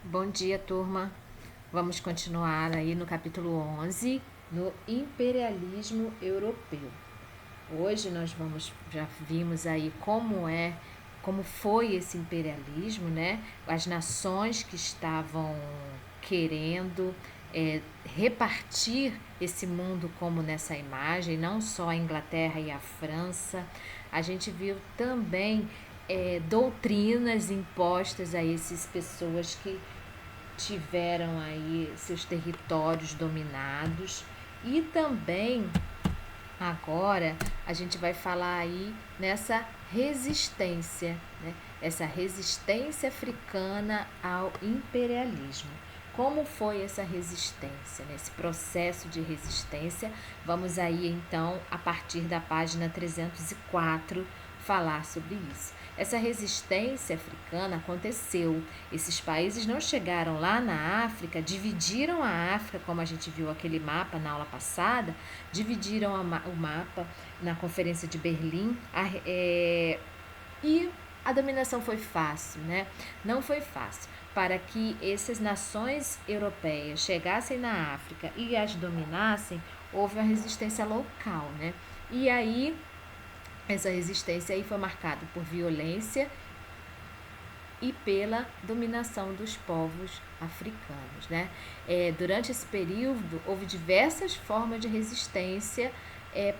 Bom dia, turma. Vamos continuar aí no capítulo 11, no imperialismo europeu. Hoje já vimos aí como foi esse imperialismo, né? As nações que estavam querendo repartir esse mundo como nessa imagem, não só a Inglaterra e a França. A gente viu também doutrinas impostas a essas pessoas que tiveram aí seus territórios dominados e também agora a gente vai falar aí nessa resistência, né? Essa resistência africana ao imperialismo. Como foi essa resistência, né? Esse processo de resistência? Vamos aí então, a partir da página 304, falar sobre isso. Essa resistência africana aconteceu. Esses países não chegaram lá na África, dividiram a África, como a gente viu aquele mapa na aula passada, dividiram o mapa na Conferência de Berlim e a dominação foi fácil, né? Não foi fácil. Para que essas nações europeias chegassem na África e as dominassem, houve uma resistência local, né? E aí essa resistência aí foi marcada por violência e pela dominação dos povos africanos, né? Durante esse período, houve diversas formas de resistência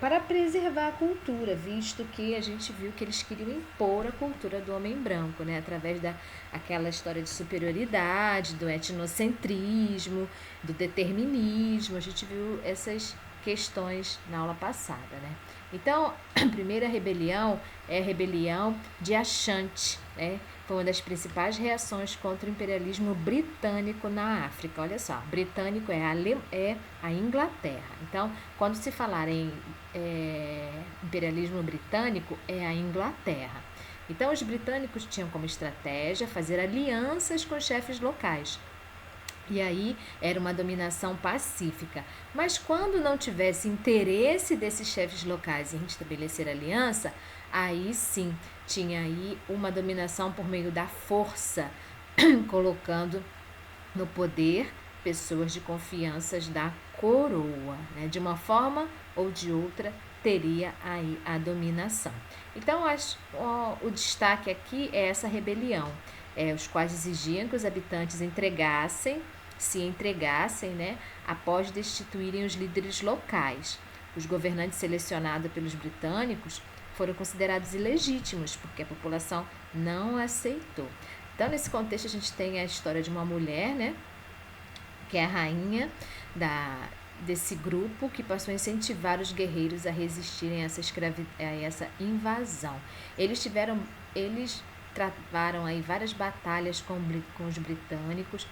para preservar a cultura, visto que a gente viu que eles queriam impor a cultura do homem branco, né? Através daquela história de superioridade, do etnocentrismo, do determinismo. A gente viu essas questões na aula passada, né? Então, a primeira rebelião é a rebelião de Ashanti, né? Foi uma das principais reações contra o imperialismo britânico na África. Olha só, britânico é a Inglaterra. Então, quando se falar em imperialismo britânico, é a Inglaterra. Então, os britânicos tinham como estratégia fazer alianças com chefes locais. E aí era uma dominação pacífica. Mas quando não tivesse interesse desses chefes locais em estabelecer aliança, aí sim tinha aí uma dominação por meio da força, colocando no poder pessoas de confiança da coroa, né? De uma forma ou de outra teria aí a dominação. Então o destaque aqui é essa rebelião, os quais exigiam que os habitantes se entregassem, né, após destituírem os líderes locais. Os governantes selecionados pelos britânicos foram considerados ilegítimos, porque a população não aceitou. Então, nesse contexto, a gente tem a história de uma mulher, né, que é a rainha desse grupo, que passou a incentivar os guerreiros a resistirem a essa invasão. Eles travaram aí várias batalhas com os britânicos,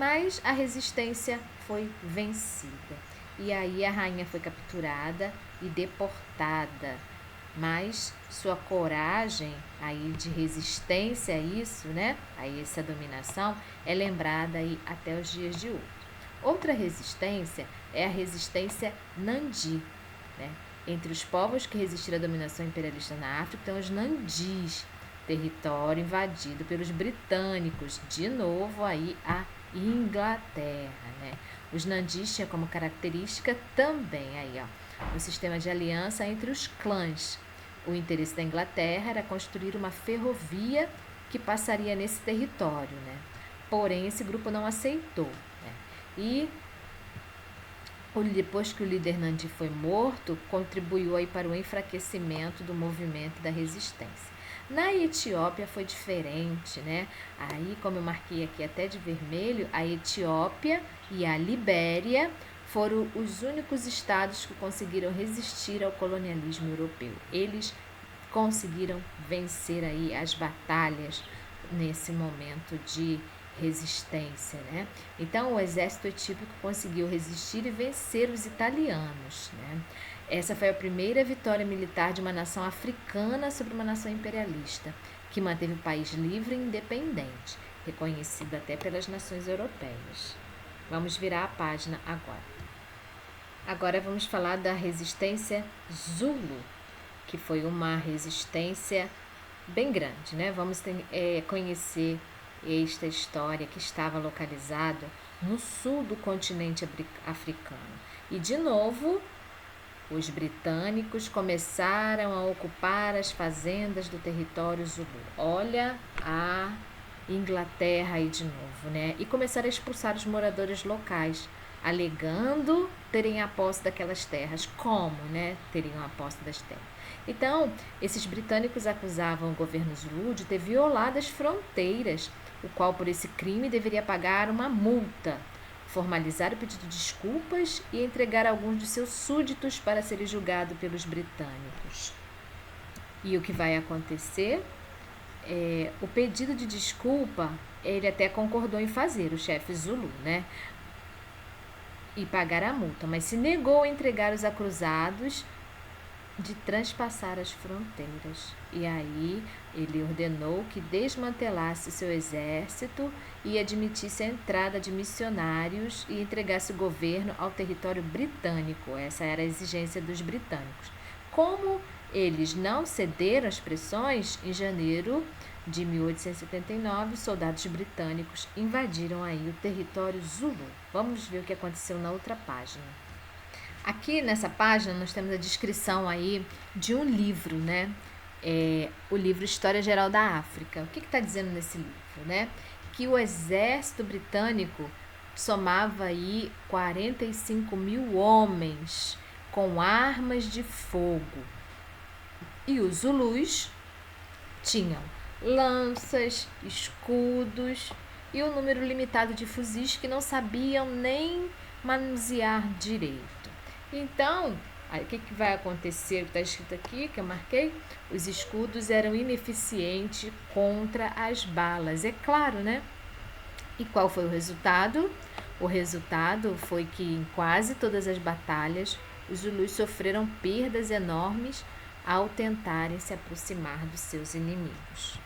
mas a resistência foi vencida. E aí a rainha foi capturada e deportada. Mas sua coragem aí de resistência a isso, né? A essa dominação é lembrada aí até os dias de hoje. Outra resistência é a resistência Nandi, né? Entre os povos que resistiram à dominação imperialista na África estão os Nandis, território invadido pelos britânicos, de novo aí a Inglaterra, né? Os Nandis tinham como característica também aí, ó, um sistema de aliança entre os clãs. O interesse da Inglaterra era construir uma ferrovia que passaria nesse território, né? Porém, esse grupo não aceitou, né? E depois que o líder Nandi foi morto, contribuiu aí para o enfraquecimento do movimento da resistência. Na Etiópia foi diferente, né? Aí, como eu marquei aqui até de vermelho, a Etiópia e a Libéria foram os únicos estados que conseguiram resistir ao colonialismo europeu. Eles conseguiram vencer aí as batalhas nesse momento de resistência, né? Então, o exército etíope conseguiu resistir e vencer os italianos, né? Essa foi a primeira vitória militar de uma nação africana sobre uma nação imperialista, que manteve o país livre e independente, reconhecido até pelas nações europeias. Vamos virar a página agora. Agora vamos falar da resistência Zulu, que foi uma resistência bem grande, né? Vamos conhecer esta história que estava localizado no sul do continente africano. E, de novo, os britânicos começaram a ocupar as fazendas do território Zulu. Olha a Inglaterra aí de novo, né? E começaram a expulsar os moradores locais, alegando terem a posse daquelas terras. Como, né? Teriam a posse das terras. Então, esses britânicos acusavam o governo Zulu de ter violado as fronteiras, o qual, por esse crime, deveria pagar uma multa, formalizar o pedido de desculpas e entregar alguns de seus súditos para serem julgados pelos britânicos. E o que vai acontecer? O pedido de desculpa, ele até concordou em fazer, o chefe Zulu, né? E pagar a multa, mas se negou a entregar os acusados de transpassar as fronteiras. E aí ele ordenou que desmantelasse seu exército e admitisse a entrada de missionários e entregasse o governo ao território britânico. Essa era a exigência dos britânicos. Como eles não cederam às pressões, em janeiro de 1879, soldados britânicos invadiram aí o território Zulu. Vamos ver o que aconteceu na outra página. Aqui nessa página nós temos a descrição aí de um livro, né? O livro História Geral da África. O que está dizendo nesse livro, né? Que o exército britânico somava aí 45 mil homens com armas de fogo. E os Zulus tinham lanças, escudos e um número limitado de fuzis que não sabiam nem manusear direito. Então, aí, o que vai acontecer? Está escrito aqui, que eu marquei, os escudos eram ineficientes contra as balas, é claro, né? E qual foi o resultado? O resultado foi que em quase todas as batalhas, os Zulus sofreram perdas enormes ao tentarem se aproximar dos seus inimigos.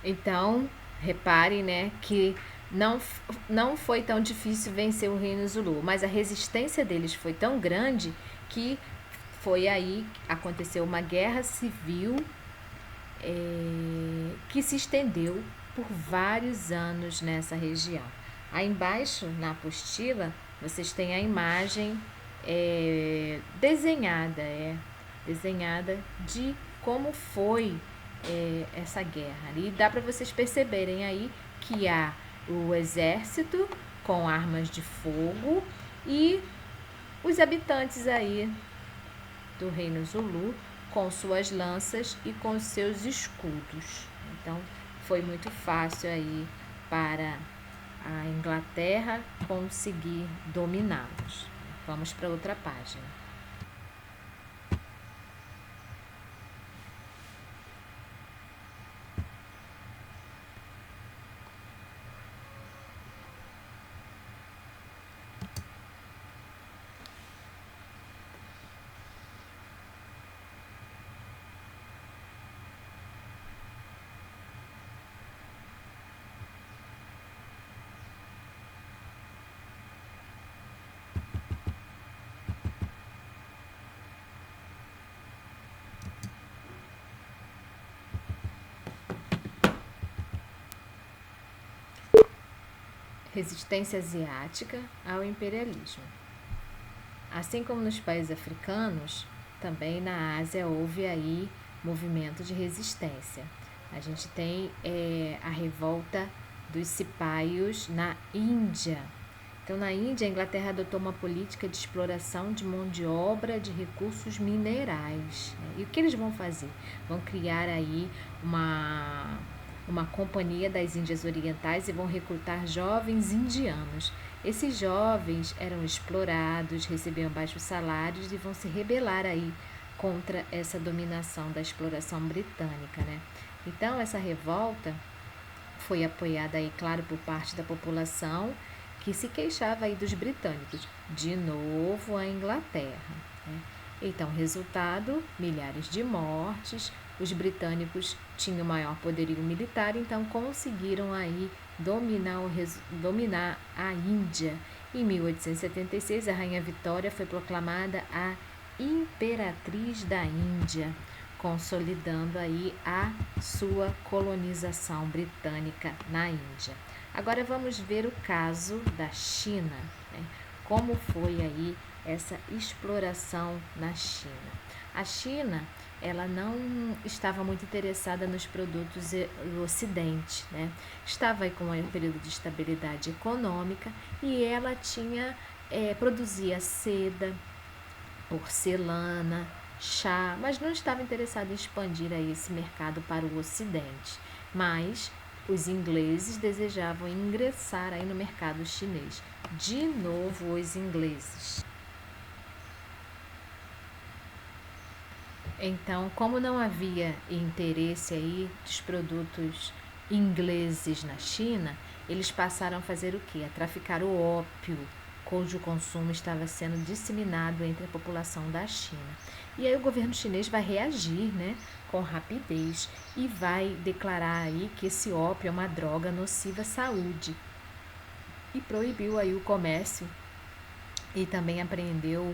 Então, reparem, né, que não foi tão difícil vencer o reino Zulu, mas a resistência deles foi tão grande que foi aí que aconteceu uma guerra civil que se estendeu por vários anos nessa região. Aí embaixo, na apostila, vocês têm a imagem desenhada de como foi essa guerra. E dá para vocês perceberem aí que há o exército com armas de fogo e os habitantes aí do reino Zulu com suas lanças e com seus escudos. Então, foi muito fácil aí para a Inglaterra conseguir dominá-los. Vamos para outra página. Resistência asiática ao imperialismo. Assim como nos países africanos, também na Ásia houve aí movimento de resistência. A gente tem a revolta dos cipaios na Índia. Então, na Índia, a Inglaterra adotou uma política de exploração de mão de obra de recursos minerais. E o que eles vão fazer? Vão criar aí uma companhia das Índias Orientais e vão recrutar jovens indianos. Esses jovens eram explorados, recebiam baixos salários e vão se rebelar aí contra essa dominação da exploração britânica, né? Então, essa revolta foi apoiada aí, claro, por parte da população que se queixava aí dos britânicos. De novo, a Inglaterra, né? Então, resultado, milhares de mortes. Os britânicos tinham maior poderio militar, então conseguiram aí dominar a Índia. Em 1876, a Rainha Vitória foi proclamada a Imperatriz da Índia. consolidando aí a sua colonização britânica na Índia. Agora vamos ver o caso da China, né? Como foi aí essa exploração na China. A China, ela não estava muito interessada nos produtos do Ocidente, né? Estava aí com um período de estabilidade econômica e ela produzia seda, porcelana, chá, mas não estava interessada em expandir aí esse mercado para o Ocidente. Mas os ingleses desejavam ingressar aí no mercado chinês. De novo os ingleses. Então, como não havia interesse aí dos produtos ingleses na China, eles passaram a fazer o quê? A traficar o ópio, cujo consumo estava sendo disseminado entre a população da China. E aí o governo chinês vai reagir, né, com rapidez e vai declarar aí que esse ópio é uma droga nociva à saúde e proibiu aí o comércio e também apreendeu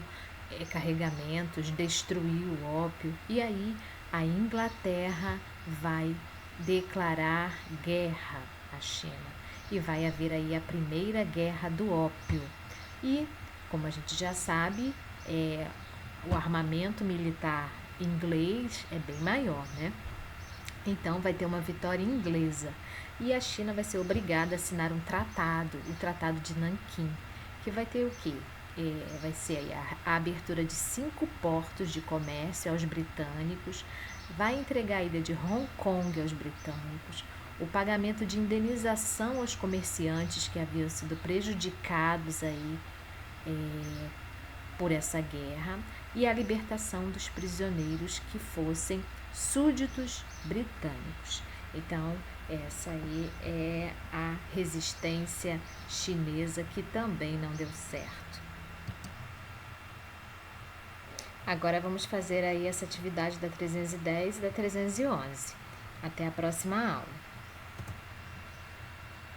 carregamentos, destruiu o ópio. E aí a Inglaterra vai declarar guerra à China e vai haver aí a primeira guerra do ópio. E, como a gente já sabe, o armamento militar inglês é bem maior, né? Então vai ter uma vitória inglesa e a China vai ser obrigada a assinar um tratado, o Tratado de Nanquim, que vai ter o quê? Vai ser aí a abertura de 5 portos de comércio aos britânicos, vai entregar a ilha de Hong Kong aos britânicos, o pagamento de indenização aos comerciantes que haviam sido prejudicados aí por essa guerra e a libertação dos prisioneiros que fossem súditos britânicos. Então, essa aí é a resistência chinesa que também não deu certo. Agora vamos fazer aí essa atividade da 310 e da 311. Até a próxima aula.